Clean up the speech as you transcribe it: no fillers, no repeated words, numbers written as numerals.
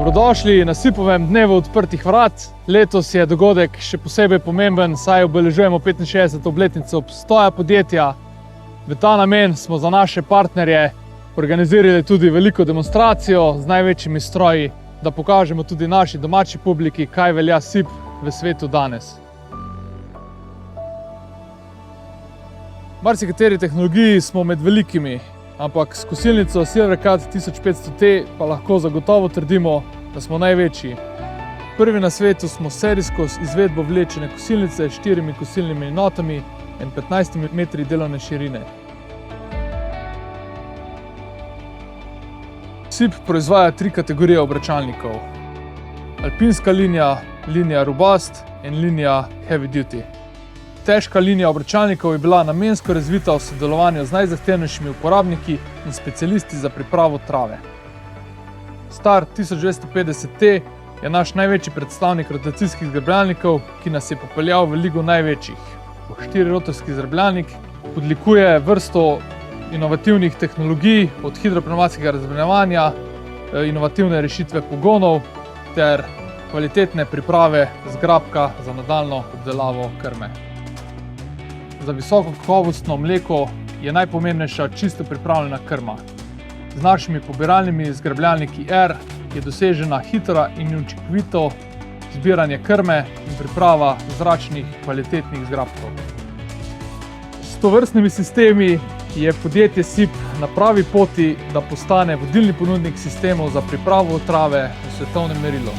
Dobrodošli na SIP-ovem dnevu odprtih vrat. Letos je dogodek še posebej pomemben, saj obeležujemo 65. obletnico obstoja podjetja. V ta namen smo za naše partnerje organizirali tudi veliko demonstracijo z največjimi stroji, da pokažemo tudi naši domači publiki, kaj velja SIP v svetu danes. V marsikateri tehnologiji smo med velikimi, ampak s kosilnico Silvercut 1500T pa lahko zagotovo trdimo, da smo največji. Prvi na svetu smo serijsko izvedbo vlečene kosilnice s 4 kosilnimi enotami in 15 metri delovne širine. SIP proizvaja 3 kategorije obračalnikov: alpinska linija, linija Robust in linija Heavy Duty. Težka linija obračalnikov je bila namensko razvita v sodelovanju z najzahtevnejšimi uporabniki in specialisti za pripravo trave. Star 1250T je naš največji predstavnik rotacijskih zgrabljalnikov, ki nas je popeljal v ligo največjih. 4-rotorski zgrabljalnik odlikuje vrsto inovativnih tehnologij, od hidropnevmatskega razbremenjevanja, inovativne rešitve pogonov ter kvalitetne priprave zgrabka za nadaljnjo obdelavo krme. Za visoko kakovostno mleko je najpomembnejša čisto pripravljena krma. Z našimi pobiralnimi zgrabljalniki R je dosežena hitra in učinkovito zbiranje krme in priprava zračnih kvalitetnih zgrabkov. S tovrstnimi sistemi je podjetje SIP na pravi poti, da postane vodilni ponudnik sistemov za pripravo trave v svetovnem merilu.